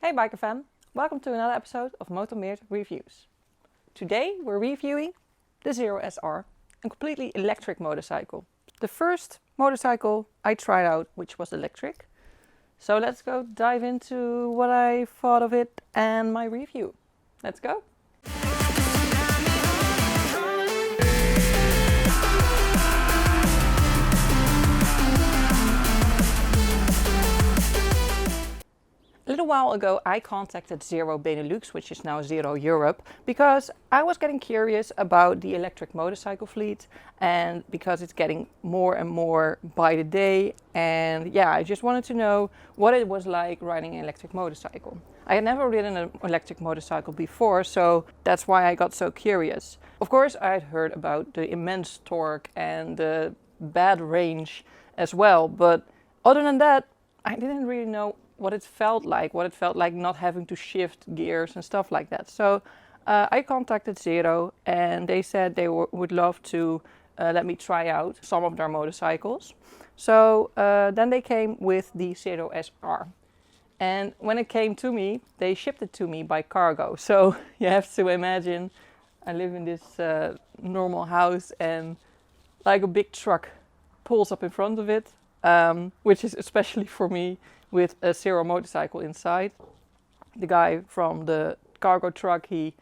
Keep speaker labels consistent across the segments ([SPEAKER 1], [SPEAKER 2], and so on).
[SPEAKER 1] Hey biker fan, welcome to another episode of Motomyrt Reviews. Today we're reviewing the Zero SR, a completely electric motorcycle. The first motorcycle I tried out which was electric. So let's go dive into what I thought of it and my review. Let's go! A little while ago I contacted Zero Benelux, which is now Zero Europe, because I was getting curious about the electric motorcycle fleet and because it's getting more and more by the day, and yeah, I just wanted to know what it was like riding an electric motorcycle. I had never ridden an electric motorcycle before, so that's why I got so curious. Of course I had heard about the immense torque and the bad range as well, but other than that I didn't really know what it felt like not having to shift gears and stuff like that. So I contacted Zero and they said they would love to let me try out some of their motorcycles. So then they came with the Zero SR. And when it came to me, they shipped it to me by cargo. So you have to imagine I live in this normal house and like a big truck pulls up in front of it, which is especially for me with a Zero motorcycle inside. The guy from the cargo truck, he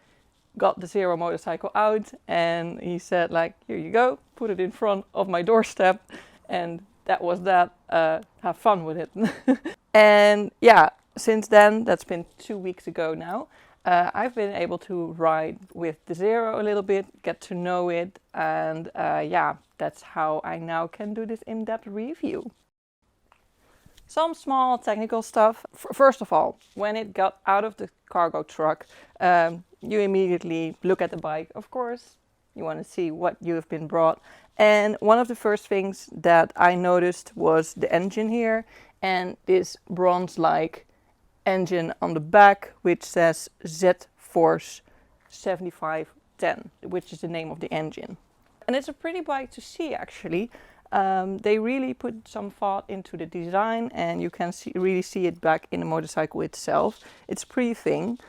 [SPEAKER 1] got the Zero motorcycle out and he said like, here you go, put it in front of my doorstep, and that was that. Have fun with it. And yeah, since then, that's been 2 weeks ago now, I've been able to ride with the Zero a little bit, get to know it, and yeah, that's how I now can do this in-depth review. Some small technical stuff. First of all, when it got out of the cargo truck, you immediately look at the bike. Of course, you want to see what you have been brought. And one of the first things that I noticed was the engine here and this bronze-like engine on the back, which says Z-Force 7510, which is the name of the engine. And it's a pretty bike to see actually. They really put some thought into the design and you can really see it back in the motorcycle itself. It's pretty thin.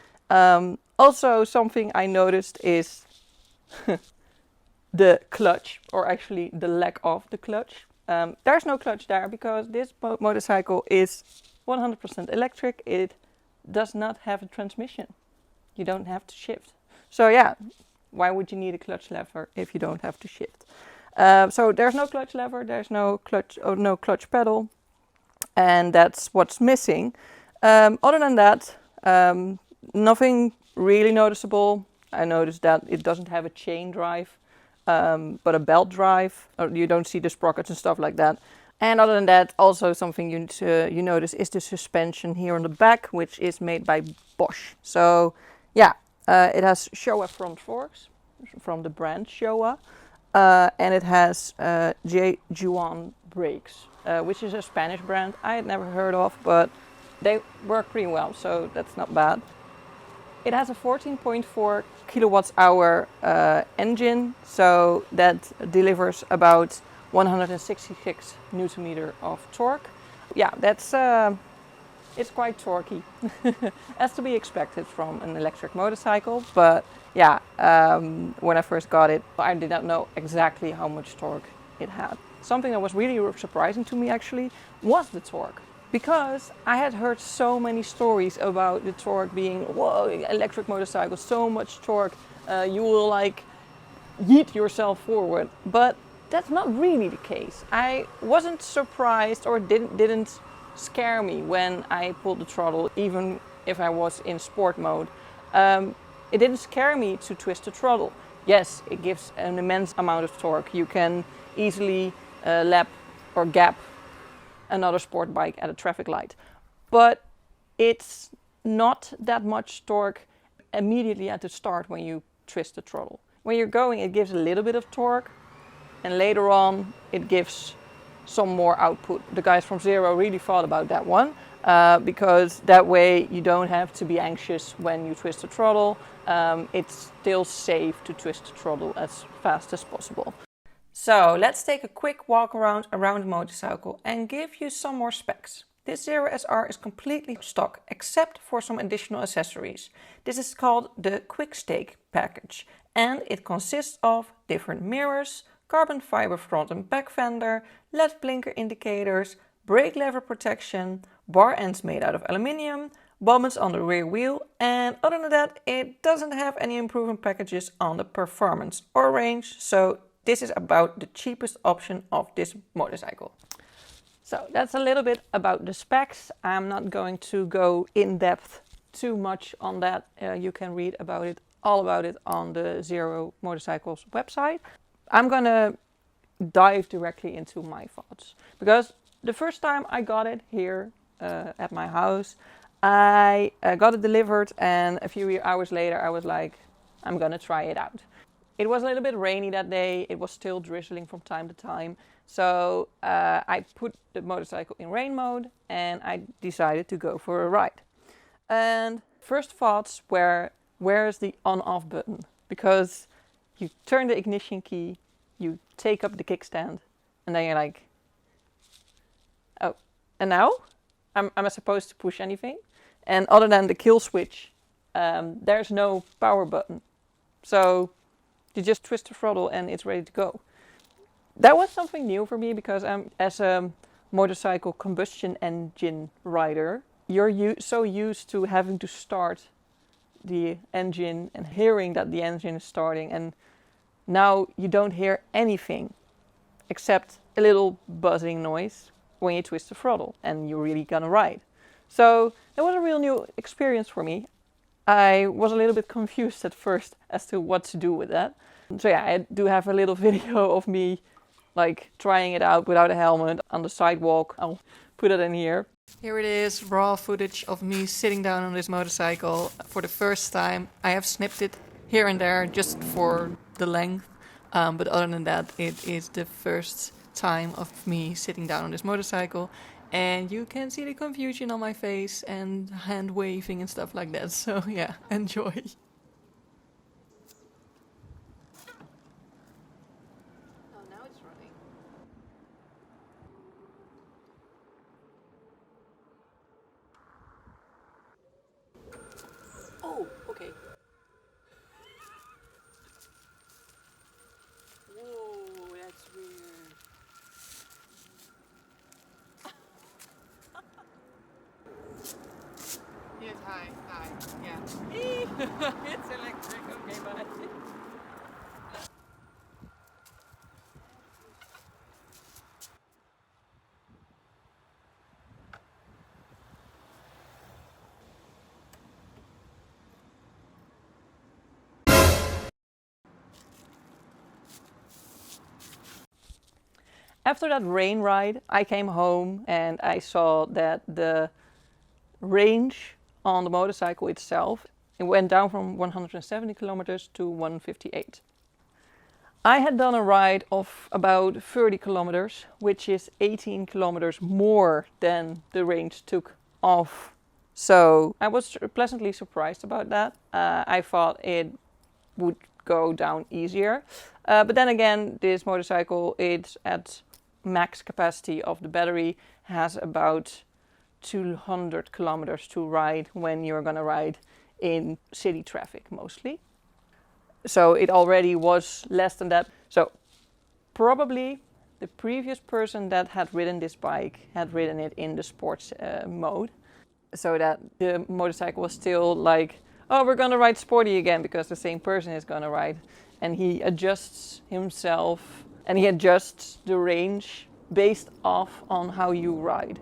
[SPEAKER 1] Also something I noticed is the clutch, or actually the lack of the clutch. There's no clutch there because this motorcycle is 100% electric. It does not have a transmission. You don't have to shift. So yeah, why would you need a clutch lever if you don't have to shift? So there's no clutch lever, there's no clutch pedal, and that's what's missing. Other than that, nothing really noticeable. I noticed that it doesn't have a chain drive, but a belt drive. You don't see the sprockets and stuff like that. And other than that, also something you notice is the suspension here on the back, which is made by Bosch. So yeah, it has Showa front forks from the brand Showa. And it has J1 brakes, which is a Spanish brand I had never heard of, but they work pretty well, so that's not bad. It has a 14.4 kilowatts hour engine, so that delivers about 166 Newton meter of torque. Yeah, that's it's quite torquey, as to be expected from an electric motorcycle, but yeah, when I first got it, I did not know exactly how much torque it had. Something that was really surprising to me actually was the torque, because I had heard so many stories about the torque being, whoa, electric motorcycle, so much torque, you will like yeet yourself forward, but that's not really the case. I wasn't surprised, or didn't scare me when I pulled the throttle, even if I was in sport mode. It didn't scare me to twist the throttle. Yes, it gives an immense amount of torque. You can easily lap or gap another sport bike at a traffic light. But it's not that much torque immediately at the start when you twist the throttle. When you're going, it gives a little bit of torque, and later on it gives some more output. The guys from Zero really thought about that one, because that way you don't have to be anxious when you twist the throttle. It's still safe to twist the throttle as fast as possible. So let's take a quick walk around the motorcycle and give you some more specs. This Zero SR is completely stock except for some additional accessories. This is called the Quick Stake package and it consists of different mirrors, carbon fiber front and back fender, LED blinker indicators, brake lever protection, bar ends made out of aluminium, bobbins on the rear wheel, and other than that it doesn't have any improvement packages on the performance or range, so this is about the cheapest option of this motorcycle. So that's a little bit about the specs. I'm not going to go in depth too much on that. You can read about it, all about it on the Zero Motorcycles website. I'm gonna dive directly into my thoughts because the first time I got it here at my house, I got it delivered and a few hours later I was like, I'm gonna try it out. It was a little bit rainy that day, it was still drizzling from time to time, so I put the motorcycle in rain mode and I decided to go for a ride. And first thoughts were, where is the on-off button? Because you turn the ignition key, you take up the kickstand, and then you're like, oh, and now? Am I supposed to push anything? And other than the kill switch, there's no power button. So you just twist the throttle and it's ready to go. That was something new for me because as a motorcycle combustion engine rider, you're so used to having to start the engine and hearing that the engine is starting, and now you don't hear anything except a little buzzing noise when you twist the throttle and you're really gonna ride. So that was a real new experience for me. I was a little bit confused at first as to what to do with that. So yeah, I do have a little video of me like trying it out without a helmet on the sidewalk. I'll put it in here. Here it is, raw footage of me sitting down on this motorcycle for the first time. I have snipped it here and there just for the length, but other than that, it is the first time of me sitting down on this motorcycle, and you can see the confusion on my face and hand waving and stuff like that. So yeah, enjoy. Oh, now it's running. Oh, okay. Whoa, that's weird. Yes, hi, yeah. It's electric, okay, but... After that rain ride, I came home and I saw that the range on the motorcycle itself, it went down from 170 kilometers to 158. I had done a ride of about 30 kilometers, which is 18 kilometers more than the range took off. So I was pleasantly surprised about that. I thought it would go down easier. But then again, this motorcycle, it's at max capacity of the battery, has about 200 kilometers to ride when you're gonna ride in city traffic mostly. So it already was less than that. So probably the previous person that had ridden this bike had ridden it in the sports mode. So that the motorcycle was still like, oh, we're gonna ride sporty again because the same person is gonna ride. And he adjusts himself and he adjusts the range based off on how you ride.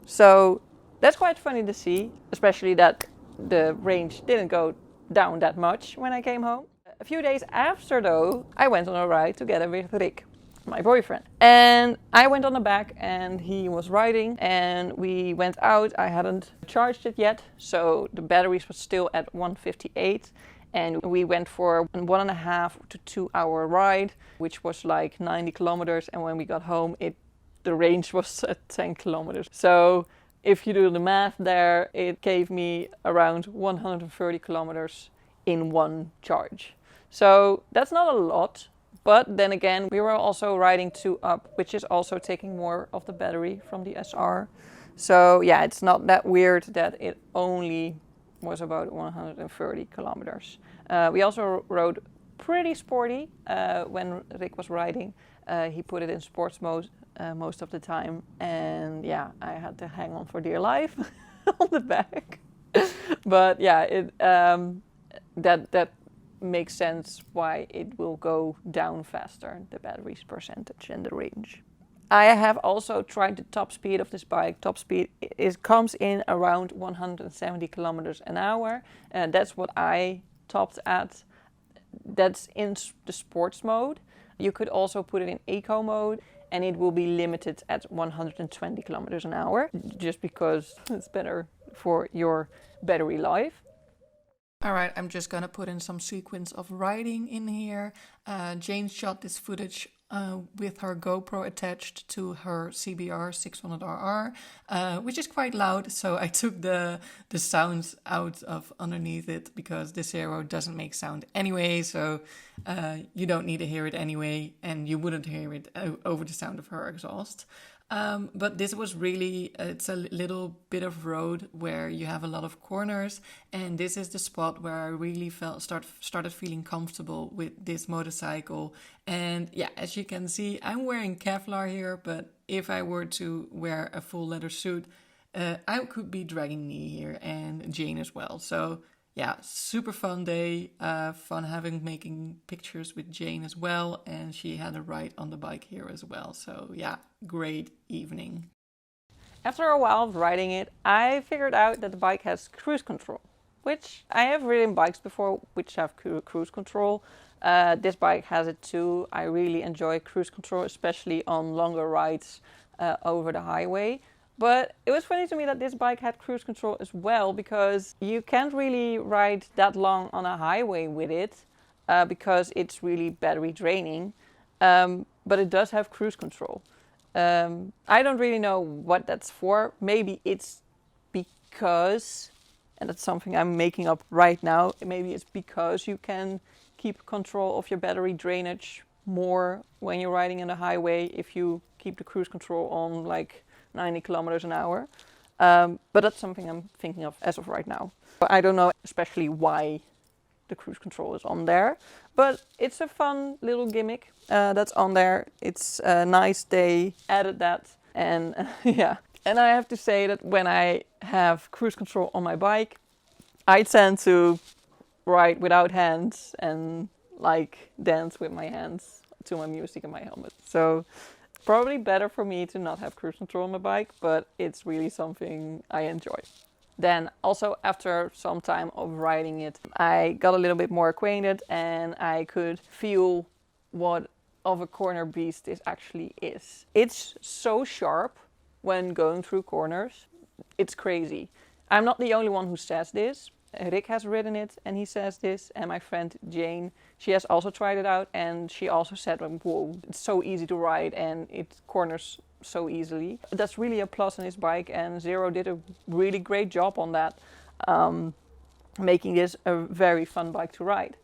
[SPEAKER 1] So that's quite funny to see, especially that the range didn't go down that much when I came home. A few days after though, I went on a ride together with Rick, my boyfriend. And I went on the back and he was riding and we went out. I hadn't charged it yet, so the batteries were still at 158. And we went for a 1.5 to 2 hour ride, which was like 90 kilometers. And when we got home, the range was at 10 kilometers. So if you do the math there, it gave me around 130 kilometers in one charge. So that's not a lot, but then again, we were also riding 2 up, which is also taking more of the battery from the SR. So yeah, it's not that weird that it only was about 130 kilometers. We also rode pretty sporty when Rick was riding. He put it in sports mode most of the time, and yeah, I had to hang on for dear life on the back. But yeah, that makes sense why it will go down faster, the battery's percentage and the range. I have also tried the top speed of this bike. Top speed comes in around 170 kilometers an hour. That's what I topped at. That's in the sports mode. You could also put it in eco mode, and it will be limited at 120 kilometers an hour, just because it's better for your battery life. All right, I'm just gonna put in some sequence of riding in here. Jane shot this footage with her GoPro attached to her CBR 600RR, which is quite loud. So I took the sounds out of underneath it because the Zero doesn't make sound anyway. So you don't need to hear it anyway, and you wouldn't hear it over the sound of her exhaust. But this was really, it's a little bit of road where you have a lot of corners, and this is the spot where I really started feeling comfortable with this motorcycle. And yeah, as you can see, I'm wearing Kevlar here, but if I were to wear a full leather suit, I could be dragging me here, and Jane as well. So yeah, super fun day, fun making pictures with Jane as well, and she had a ride on the bike here as well. So yeah, great evening. After a while of riding it, I figured out that the bike has cruise control, which I have ridden bikes before which have cruise control. This bike has it too. I really enjoy cruise control, especially on longer rides over the highway. But it was funny to me that this bike had cruise control as well, because you can't really ride that long on a highway with it because it's really battery draining. But it does have cruise control. I don't really know what that's for. Maybe it's because, and that's something I'm making up right now, maybe it's because you can keep control of your battery drainage more when you're riding on the highway if you keep the cruise control on like 90 kilometers an hour. But that's something I'm thinking of as of right now. But I don't know especially why the cruise control is on there. But it's a fun little gimmick that's on there. It's nice they added that. And yeah. And I have to say that when I have cruise control on my bike, I tend to ride without hands and like dance with my hands to my music and my helmet. So probably better for me to not have cruise control on my bike, but it's really something I enjoy. Then also after some time of riding it, I got a little bit more acquainted and I could feel what of a corner beast this actually is. It's so sharp when going through corners. It's crazy. I'm not the only one who says this. Rick has ridden it and he says this, and my friend Jane, she has also tried it out and she also said, whoa, it's so easy to ride and it corners so easily. That's really a plus on his bike, and Zero did a really great job on that, making this a very fun bike to ride.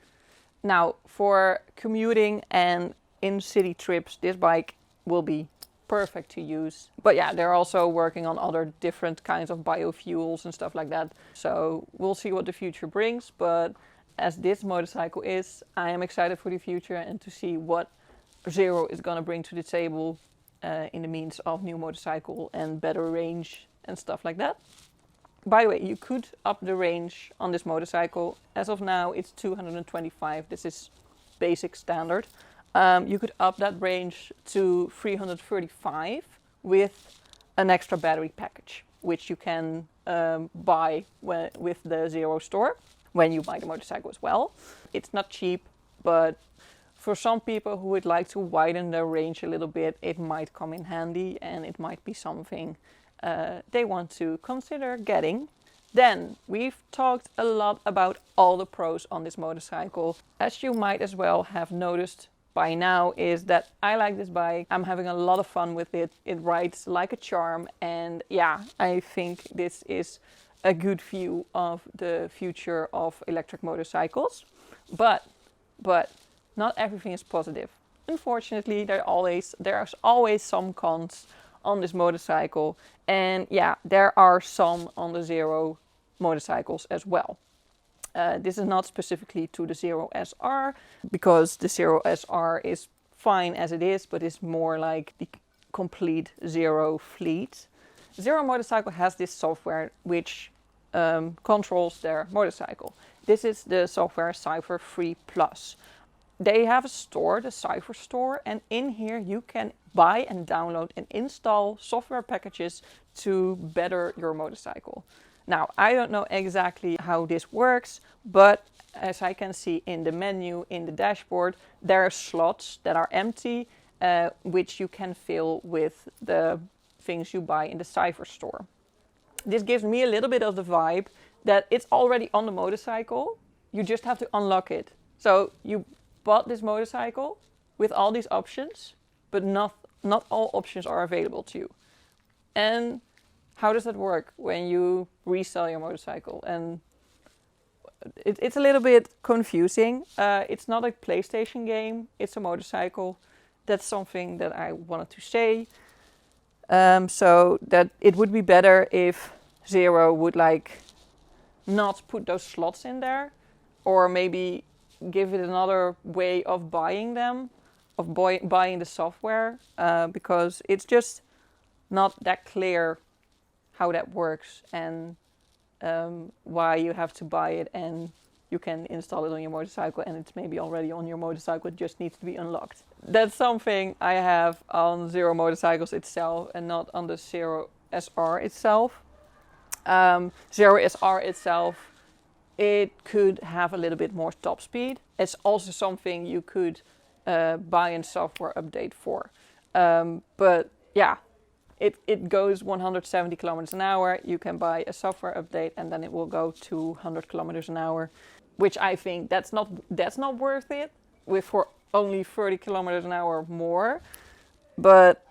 [SPEAKER 1] Now, for commuting and in-city trips, this bike will be perfect to use. But yeah, they're also working on other different kinds of biofuels and stuff like that. So we'll see what the future brings. But as this motorcycle is, I am excited for the future and to see what Zero is going to bring to the table in the means of new motorcycle and better range and stuff like that. By the way, you could up the range on this motorcycle. As of now, it's 225. This is basic standard. You could up that range to 335 with an extra battery package, which you can buy with the Zero store when you buy the motorcycle as well. It's not cheap, but for some people who would like to widen their range a little bit, it might come in handy and it might be something they want to consider getting. Then, we've talked a lot about all the pros on this motorcycle. As you might as well have noticed by now, is that I like this bike. I'm having a lot of fun with it. It rides like a charm, and yeah, I think this is a good view of the future of electric motorcycles. But not everything is positive. Unfortunately, there's always some cons on this motorcycle. And yeah, there are some on the Zero motorcycles as well. This is not specifically to the Zero SR, because the Zero SR is fine as it is, but it's more like the complete Zero fleet. Zero motorcycle has this software which controls their motorcycle. This is the software Cypher 3 Plus. They have a store, the Cypher store, and in here you can buy and download and install software packages to better your motorcycle. Now, I don't know exactly how this works, but as I can see in the menu, in the dashboard, there are slots that are empty, which you can fill with the things you buy in the Cypher store. This gives me a little bit of the vibe that it's already on the motorcycle. You just have to unlock it. So you bought this motorcycle with all these options, but not all options are available to you. And how does that work when you resell your motorcycle? And it's a little bit confusing. It's not a PlayStation game, it's a motorcycle. That's something that I wanted to say. So that it would be better if Zero would like not put those slots in there, or maybe give it another way of buying them, of buying the software, because it's just not that clear how that works and why you have to buy it and you can install it on your motorcycle and it's maybe already on your motorcycle, it just needs to be unlocked. That's something I have on Zero motorcycles itself and not on the Zero SR itself. Zero SR itself, it could have a little bit more top speed. It's also something you could buy a software update for. But yeah, it goes 170 kilometers an hour. You can buy a software update and then it will go to 100 kilometers an hour, which I think that's not worth it for only 30 kilometers an hour more. But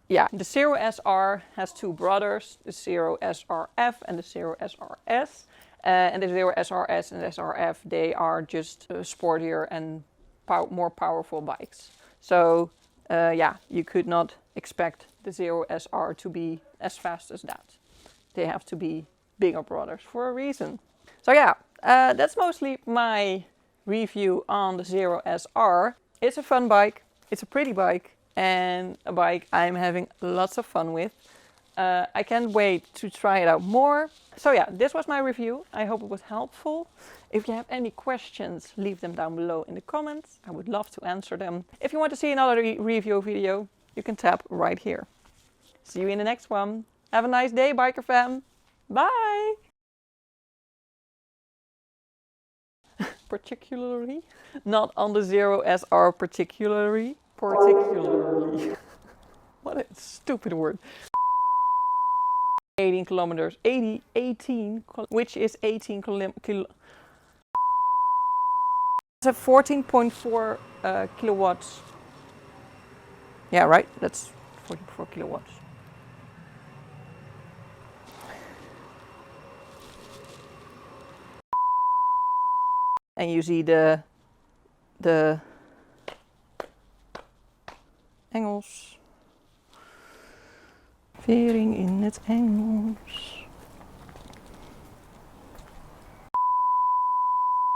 [SPEAKER 1] yeah, the Zero SR has two brothers, the Zero SRF and the Zero SRS. And the Zero SRS and SRF, they are just sportier and more powerful bikes. So yeah, you could not expect the Zero SR to be as fast as that. They have to be bigger brothers for a reason. So yeah, that's mostly my review on the Zero SR. It's a fun bike, it's a pretty bike, and a bike I'm having lots of fun with. I can't wait to try it out more. So yeah, this was my review. I hope it was helpful. If you have any questions, leave them down below in the comments. I would love to answer them. If you want to see another review video, you can tap right here. See you in the next one. Have a nice day, biker fam. Bye! Particularly? Not on the Zero SR particularly. Particularly. What a stupid word. 18 kilometers, 18, which is 18 kilo. It's a 14.4 kilowatts. Yeah, right, that's 44 kilowatts. And you see the Engels. Vering in het Engels.